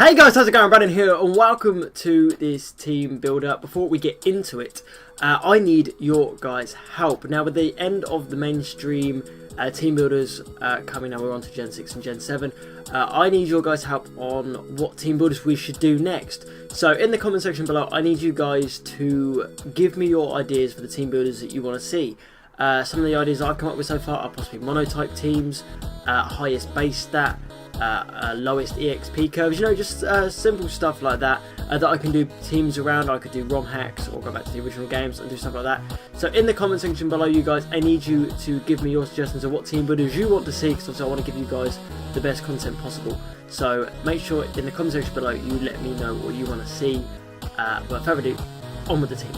Hey guys, how's it going? Brandon here, and welcome to this team builder. Before we get into it, I need your guys' help. Now, with the end of the mainstream team builders coming, now we're on to Gen 6 and Gen 7, I need your guys' help on what team builders we should do next. So in the comment section below, I need you guys to give me your ideas for the team builders that you want to see. Some of the ideas I've come up with so far are possibly monotype teams, highest base stat, lowest EXP curves, you know, just simple stuff like that that I can do teams around. I could do ROM hacks or go back to the original games and do stuff like that. So in the comment section below, you guys, I need you to give me your suggestions of what team builders you want to see, because obviously I want to give you guys the best content possible. So make sure in the comment section below you let me know what you want to see. Without further ado, on with the team.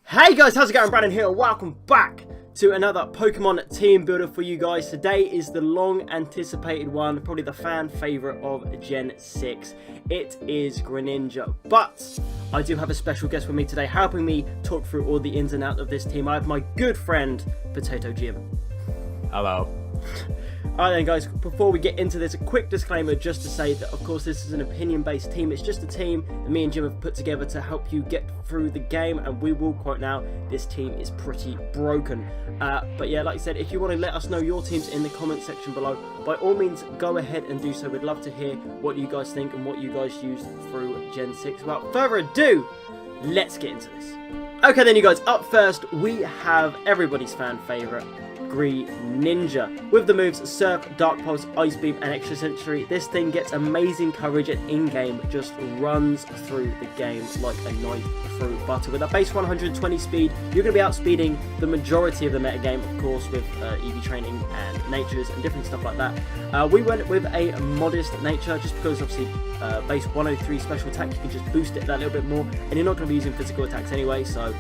Hey guys, how's it going? Brandon here, welcome back to another Pokemon team builder for you guys. Today is the long anticipated one, probably the fan favourite of Gen 6. It is Greninja, but I do have a special guest with me today helping me talk through all the ins and outs of this team. I have my good friend, PotatoJim. Hello. Alright then guys, before we get into this, a quick disclaimer just to say that of course this is an opinion based team. It's just a team that me and Jim have put together to help you get through the game, and we will quote now, this team is pretty broken. But yeah, like I said, if you want to let us know your teams in the comment section below, by all means go ahead and do so. We'd love to hear what you guys think and what you guys used through Gen 6. Without further ado, let's get into this. Okay then you guys, up first we have everybody's fan favourite, Greninja. With the moves Surf, Dark Pulse, Ice Beam and Extra Sensory, this thing gets amazing coverage and in-game just runs through the game like a knife through butter. With a base 120 speed, you're going to be outspeeding the majority of the metagame, of course, with EV training and natures and different stuff like that. We went with a modest nature just because obviously base 103 special attack, you can just boost it that little bit more, and you're not going to be using physical attacks anyway, so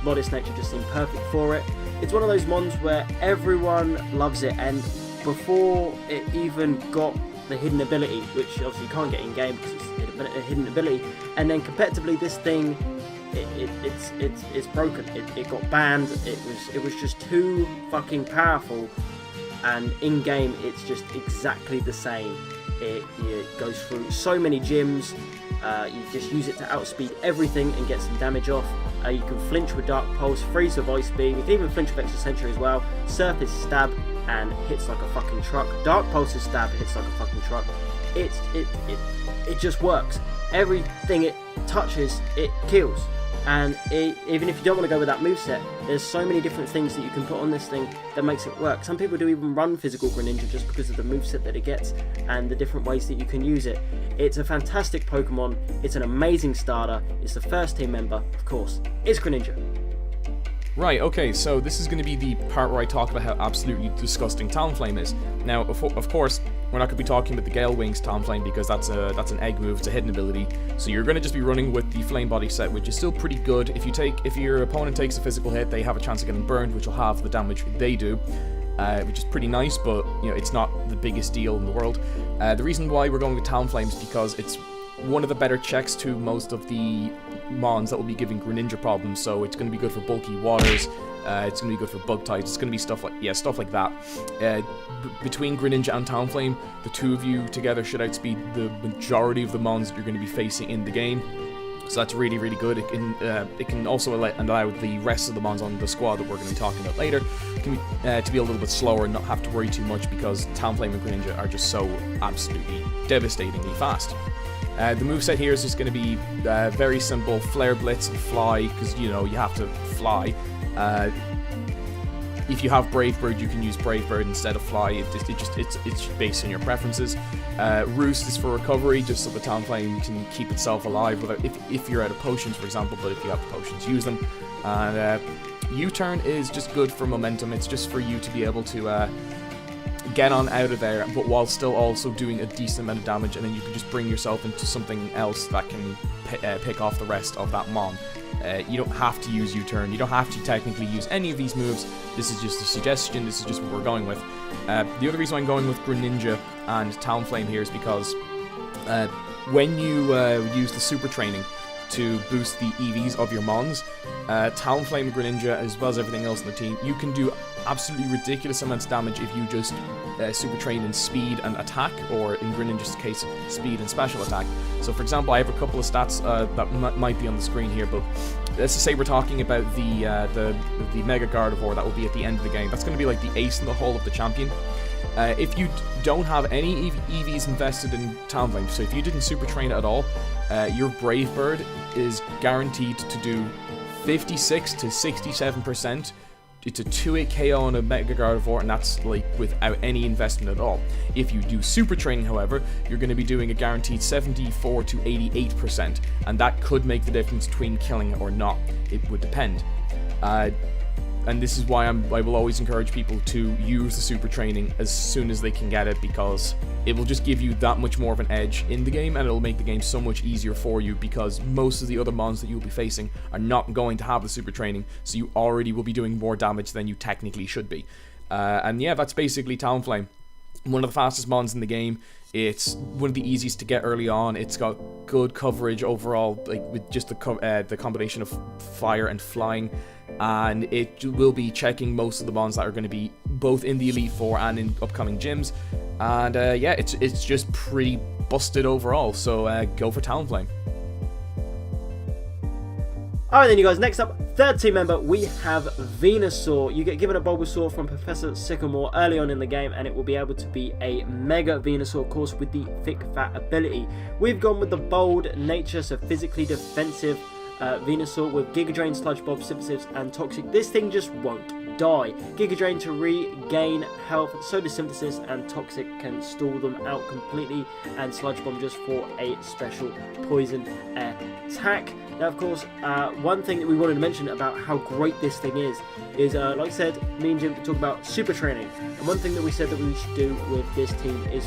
modest nature just seemed perfect for it. It's one of those mons where everyone loves it, and before it even got the hidden ability, which obviously you can't get in game because it's a hidden ability, and then competitively this thing, it's broken. It got banned. It was just too fucking powerful, and in game it's just exactly the same. It goes through so many gyms. You just use it to outspeed everything and get some damage off. You can flinch with Dark Pulse, freeze with Ice Beam, you can even flinch with Extra Sensory as well. Surf is stab and hits like a fucking truck. Dark Pulse is stab, hits like a fucking truck. It just works. Everything it touches, it kills. And even if you don't want to go with that moveset, there's so many different things that you can put on this thing that makes it work. Some people do even run physical Greninja just because of the moveset that it gets and the different ways that you can use it. It's a fantastic Pokemon, it's an amazing starter, it's the first team member, of course, it's Greninja. Right, okay, so this is going to be the part where I talk about how absolutely disgusting Talonflame is. Now, of course, we're not going to be talking about the Gale Wings Talonflame because that's an egg move, it's a hidden ability. So you're going to just be running with the Flame Body set, which is still pretty good. If your opponent takes a physical hit, they have a chance of getting burned, which will halve the damage they do, which is pretty nice, but you know it's not the biggest deal in the world. The reason why we're going with Talonflame is because it's one of the better checks to most of the mons that will be giving Greninja problems. So it's going to be good for bulky waters, it's going to be good for bug types, it's going to be stuff like that. Between Greninja and Talonflame, the two of you together should outspeed the majority of the mons that you're going to be facing in the game. So that's really, really good. It can also allow the rest of the mons on the squad that we're going to be talking about later to be a little bit slower and not have to worry too much, because Talonflame and Greninja are just so absolutely devastatingly fast. The moveset here is just going to be very simple: Flare Blitz and Fly, because you know you have to fly. If you have Brave Bird, you can use Brave Bird instead of Fly. It's based on your preferences. Roost is for recovery, just so the Talonflame can keep itself alive without, if you're out of potions, for example. But if you have the potions, use them. And U-turn is just good for momentum. It's just for you to be able to get on out of there, but while still also doing a decent amount of damage, and then you can just bring yourself into something else that can pick off the rest of that mon. You don't have to use U-turn, you don't have to technically use any of these moves. This is just a suggestion, this is just what we're going with. The other reason why I'm going with Greninja and Talonflame here is because when you use the super training to boost the EVs of your mons, Talonflame and Greninja, as well as everything else in the team, you can do absolutely ridiculous amounts of damage if you just super train in speed and attack, or in Greninja's case, speed and special attack. So for example, I have a couple of stats that might be on the screen here, but let's just say we're talking about the Mega Gardevoir that will be at the end of the game. That's going to be like the ace in the hole of the champion. If you don't have any EVs invested in Talonflame, so if you didn't super train it at all, your Brave Bird is guaranteed to do 56 to 67%. It's a 2-hit KO on a Mega Gardevoir, and that's like without any investment at all. If you do super training, however, you're going to be doing a guaranteed 74 to 88%, and that could make the difference between killing it or not. It would depend. And this is why I will always encourage people to use the super training as soon as they can get it, because it will just give you that much more of an edge in the game, and it'll make the game so much easier for you, because most of the other mons that you'll be facing are not going to have the super training, so you already will be doing more damage than you technically should be. And yeah, that's basically Talonflame. One of the fastest mons in the game. It's one of the easiest to get early on. It's got good coverage overall, like with just the combination of fire and flying, and it will be checking most of the mons that are going to be both in the Elite Four and in upcoming gyms. And yeah, it's just pretty busted overall. So go for Talonflame. Alright then, you guys, next up, third team member, we have Venusaur. You get given a Bulbasaur from Professor Sycamore early on in the game, and it will be able to be a Mega Venusaur, of course, with the Thick Fat ability. We've gone with the bold nature, so physically defensive Venusaur with Giga Drain, Sludge Bomb, Synthesis, and Toxic. This thing just won't die. Giga Drain to regain health, so does Synthesis, and Toxic can stall them out completely, and Sludge Bomb just for a special poison attack. Now, of course, one thing that we wanted to mention about how great this thing is like I said, me and Jim talk about super training, and one thing that we said that we should do with this team is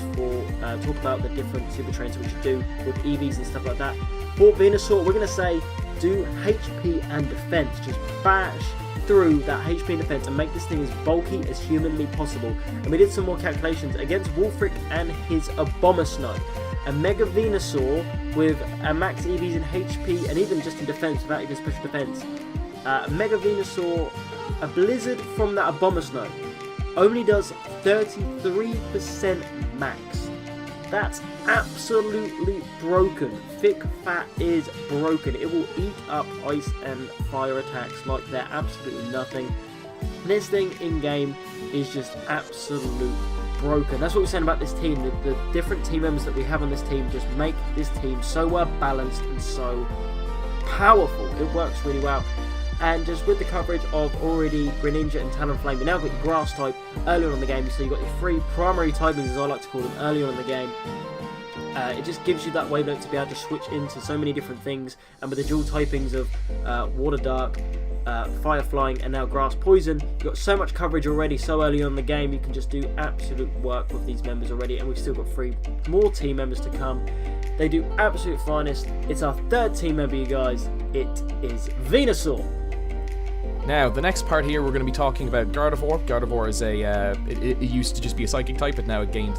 talk about the different super trains we should do with EVs and stuff like that. For Venusaur, we're going to say do HP and defense, just bash through that HP and defense and make this thing as bulky as humanly possible. And we did some more calculations against Wolfric and his Abomasnow. A Mega Venusaur with a max EVs in HP and even just in defense without even special defense. A Mega Venusaur, a Blizzard from that Abomasnow, only does 33% max. That's absolutely broken. Thick Fat is broken. It will eat up ice and fire attacks like they're absolutely nothing. This thing in game is just absolute broken. That's what we're saying about this team. The different team members that we have on this team just make this team so well balanced and so powerful. It works really well. And just with the coverage of already Greninja and Talonflame, you now got your Grass type earlier on in the game, so you've got your three primary typings, as I like to call them, earlier in the game. It just gives you that wavelength to be able to switch into so many different things, and with the dual typings of Water Dark, Fire Flying, and now Grass Poison, you've got so much coverage already so early on in the game. You can just do absolute work with these members already, and we've still got 3 more team members to come. They do absolute finest. It's our third team member, you guys. It is Venusaur. Now, the next part here, we're going to be talking about Gardevoir. Gardevoir is it used to just be a Psychic type, but now it gained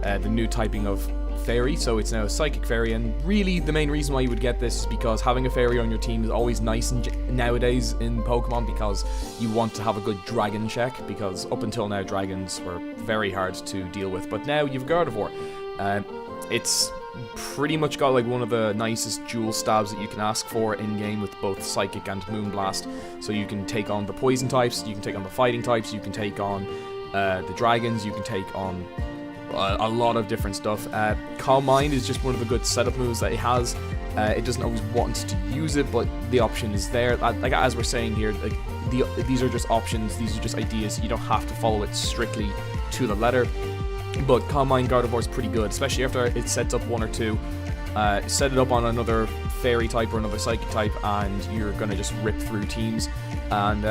the new typing of Fairy, so it's now a Psychic Fairy, and really the main reason why you would get this is because having a Fairy on your team is always nice nowadays in Pokemon, because you want to have a good Dragon check, because up until now Dragons were very hard to deal with, but now you've Gardevoir. It's pretty much got like one of the nicest dual stabs that you can ask for in game, with both Psychic and Moonblast. So you can take on the poison types, you can take on the fighting types, you can take on the dragons, you can take on a lot of different stuff. Calm Mind is just one of the good setup moves that it has. It doesn't always want to use it, but the option is there. Like as we're saying here, like these are just options, these are just ideas. You don't have to follow it strictly to the letter. But Calm Mind Gardevoir is pretty good, especially after it sets up 1 or 2. Set it up on another Fairy type or another Psychic type, and you're gonna just rip through teams. And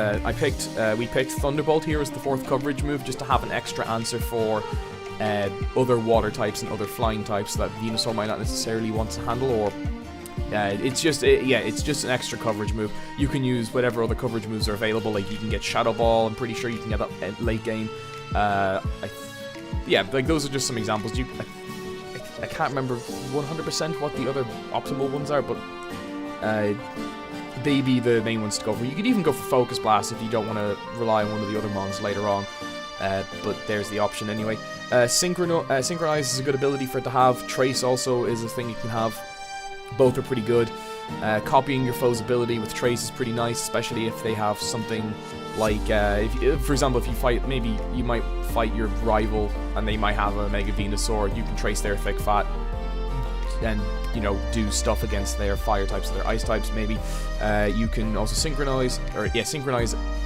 we picked Thunderbolt here as the 4th coverage move, just to have an extra answer for other water types and other flying types that Venusaur might not necessarily want to handle. Or it's just an extra coverage move. You can use whatever other coverage moves are available. Like you can get Shadow Ball. I'm pretty sure you can get that late game. Yeah, like those are just some examples. I can't remember 100% what the other optimal ones are, but they be the main ones to go for. You could even go for Focus Blast if you don't want to rely on one of the other mons later on. But there's the option anyway. Synchronize is a good ability for it to have. Trace also is a thing you can have. Both are pretty good. Copying your foe's ability with Trace is pretty nice, especially if they have something like, for example, if you fight, maybe you might fight your rival and they might have a Mega Venusaur, you can trace their Thick Fat and, you know, do stuff against their fire types, their ice types maybe. You can also synchronize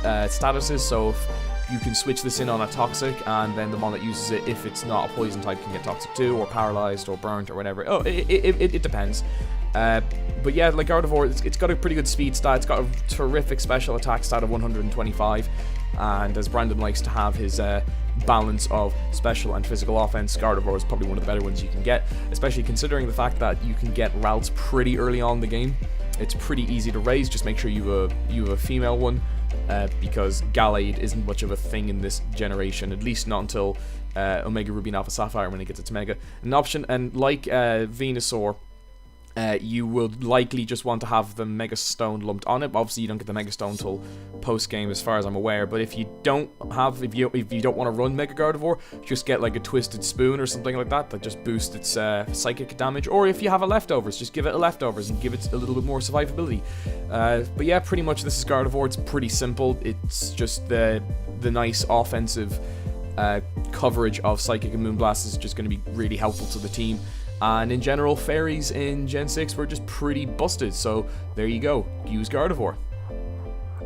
statuses, so if you can switch this in on a Toxic, and then the mon that uses it, if it's not a Poison type, can get Toxic too, or Paralyzed, or Burnt, or whatever. Oh, it depends. But yeah, like Gardevoir, it's got a pretty good speed stat, it's got a terrific special attack stat of 125, and as Brandon likes to have his balance of special and physical offense, Gardevoir is probably one of the better ones you can get, especially considering the fact that you can get Ralts pretty early on in the game. It's pretty easy to raise, just make sure you have a female one, because Gallade isn't much of a thing in this generation, at least not until Omega Ruby and Alpha Sapphire when it gets its Mega. An option, and like Venusaur, you will likely just want to have the Mega Stone lumped on it. Obviously, you don't get the Mega Stone till post game, as far as I'm aware. But if you don't want to run Mega Gardevoir, just get like a Twisted Spoon or something like that just boosts its psychic damage. Or if you have a leftovers, just give it a leftovers and give it a little bit more survivability. But yeah, pretty much this is Gardevoir. It's pretty simple. It's just the nice offensive coverage of Psychic and Moonblast is just going to be really helpful to the team. And in general, fairies in Gen 6 were just pretty busted, so there you go, use Gardevoir.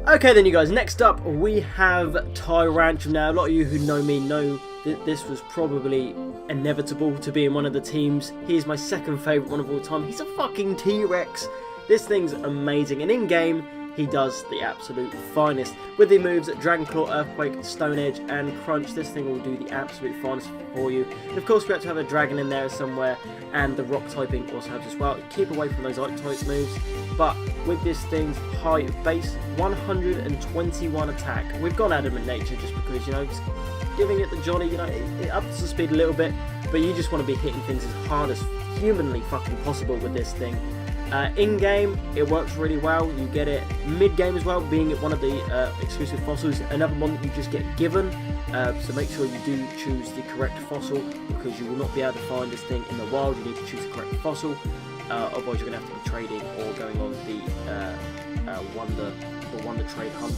Okay then you guys, next up we have Tyrantrum. Now a lot of you who know me know that this was probably inevitable to be in one of the teams. He's my second favourite one of all time. He's a fucking T-Rex. This thing's amazing, and in game he does the absolute finest. With the moves Dragon Claw, Earthquake, Stone Edge and Crunch, this thing will do the absolute finest for you. And of course we have to have a dragon in there somewhere, and the rock typing also helps as well. Keep away from those ice type moves, but with this thing's high base 121 attack, we've gone Adamant Nature just because, you know, just giving it the jolly, you know, it ups the speed a little bit, but you just want to be hitting things as hard as humanly fucking possible with this thing. In-game, it works really well. You get it mid-game as well, being one of the exclusive fossils. Another one that you just get given, so make sure you do choose the correct fossil, because you will not be able to find this thing in the wild. You need to choose the correct fossil, otherwise you're going to have to be trading or going on the Wonder Trade Hunt,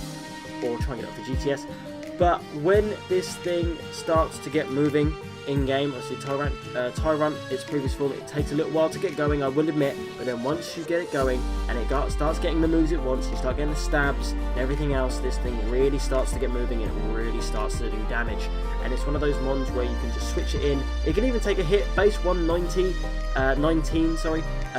or trying to get up for GTS. But when this thing starts to get moving in-game, obviously Tyrant, its previous form, it takes a little while to get going, I will admit, but then once you get it going, and it starts getting the moves it wants, you start getting the stabs, and everything else, this thing really starts to get moving, and it really starts to do damage. And it's one of those mons where you can just switch it in. It can even take a hit, base 19,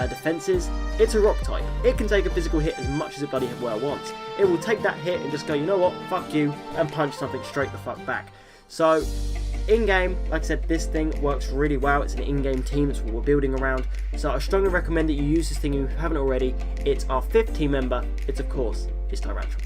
defenses. It's a rock type. It can take a physical hit as much as it bloody well wants. It will take that hit and just go, you know what, fuck you, and punch something straight the fuck back. So, in-game, like I said, this thing works really well. It's an in-game team, that's what we're building around. So I strongly recommend that you use this thing if you haven't already. It's our 5th team member. It's, of course, Tyrantrum.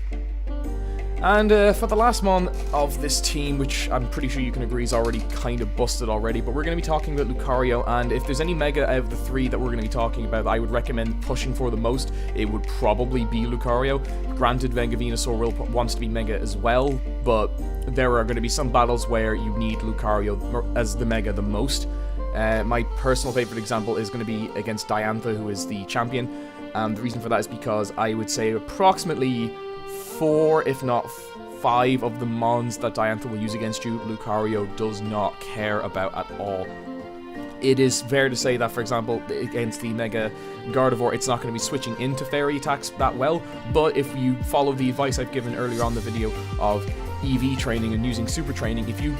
And for the last mon of this team, which I'm pretty sure you can agree is already kind of busted already, but we're going to be talking about Lucario, and if there's any Mega out of the 3 that we're going to be talking about, I would recommend pushing for the most, it would probably be Lucario. Granted, Mega Venusaur wants to be Mega as well, but there are going to be some battles where you need Lucario as the Mega the most. My personal favourite example is going to be against Diantha, who is the champion, and the reason for that is because I would say approximately 4, if not 5 of the mons that Diantha will use against you, Lucario does not care about at all. It is fair to say that, for example, against the Mega Gardevoir, it's not going to be switching into fairy attacks that well, but if you follow the advice I've given earlier on the video of EV training and using super training, if you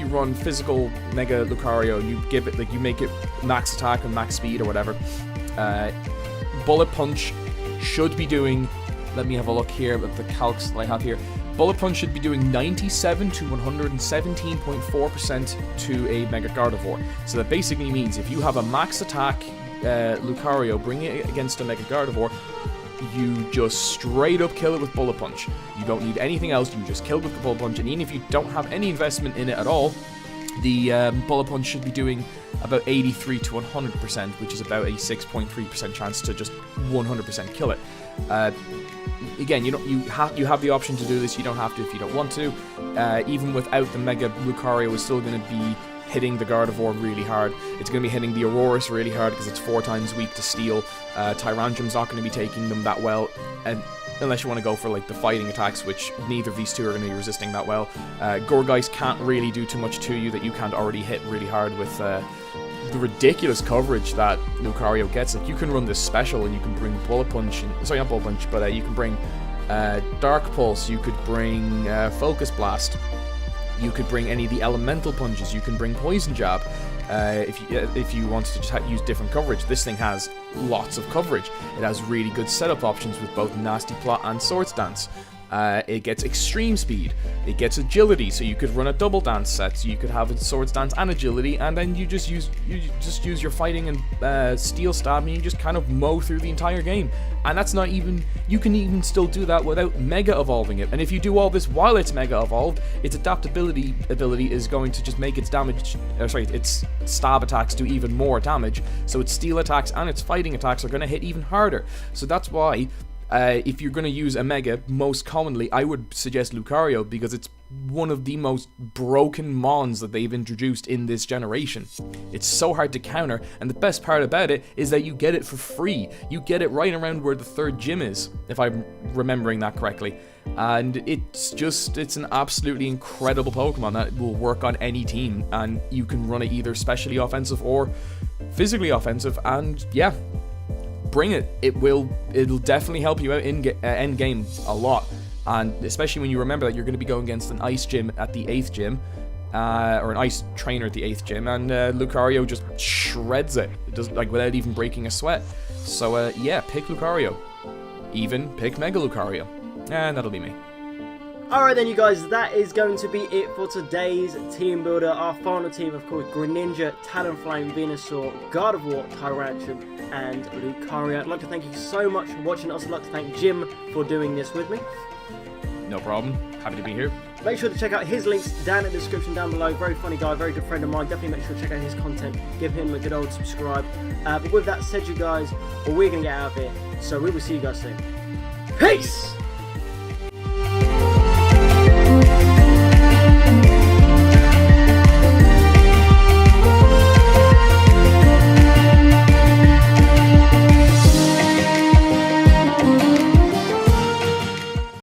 run physical Mega Lucario, you give it, like, you make it max attack and max speed or whatever, Bullet Punch should be doing, let me have a look here at the calcs that I have here. Bullet Punch should be doing 97 to 117.4% to a Mega Gardevoir. So that basically means if you have a max attack Lucario, bring it against a Mega Gardevoir, you just straight up kill it with Bullet Punch. You don't need anything else, you just kill it with the Bullet Punch, and even if you don't have any investment in it at all, the Bullet Punch should be doing about 83 to 100%, which is about a 6.3% chance to just 100% kill it. Again, you have the option to do this. You don't have to if you don't want to. Even without the Mega, Lucario is still going to be hitting the Gardevoir really hard. It's going to be hitting the Aurorus really hard because it's 4 times weak to Steel. Tyrantrum's not going to be taking them that well, and unless you want to go for like the fighting attacks, which neither of these two are going to be resisting that well. Gourgeist can't really do too much to you that you can't already hit really hard with the ridiculous coverage that Lucario gets. Like, you can run this special and you can bring Bullet Punch, sorry, not Bullet Punch, but you can bring Dark Pulse, you could bring Focus Blast, you could bring any of the elemental punches, you can bring Poison Jab. If you wanted to just use different coverage, this thing has lots of coverage. It has really good setup options with both Nasty Plot and Swords Dance. It gets extreme speed, it gets agility, so you could run a double dance set, so you could have a Swords Dance and agility, and then you just use your fighting and steel stab, and you just kind of mow through the entire game. And that's not even, you can even still do that without Mega Evolving it. And if you do all this while it's Mega Evolved, its adaptability ability is going to just make its damage, its stab attacks do even more damage, so its steel attacks and its fighting attacks are going to hit even harder. So that's why if you're going to use a Mega, most commonly, I would suggest Lucario, because it's one of the most broken mons that they've introduced in this generation. It's so hard to counter, and the best part about it is that you get it for free. You get it right around where the 3rd gym is, if I'm remembering that correctly. And it's an absolutely incredible Pokemon that will work on any team, and you can run it either specially offensive or physically offensive, and yeah, bring it. It'll definitely help you out in end game a lot, and especially when you remember that you're going to be going against an Ice Gym at the 8th gym, or an Ice Trainer at the 8th gym, and Lucario just shreds it. It does, like, without even breaking a sweat. So yeah, pick Lucario. Even pick Mega Lucario, and that'll be me. Alright then, you guys, that is going to be it for today's team builder. Our final team, of course, Greninja, Talonflame, Venusaur, Gardevoir, Tyrantrum, and Lucario. I'd like to thank you so much for watching. I'd also like to thank Jim for doing this with me. No problem. Happy to be here. Make sure to check out his links down in the description down below. Very funny guy, very good friend of mine. Definitely make sure to check out his content. Give him a good old subscribe. But with that said, you guys, we're going to get out of here. So we will see you guys soon. Peace!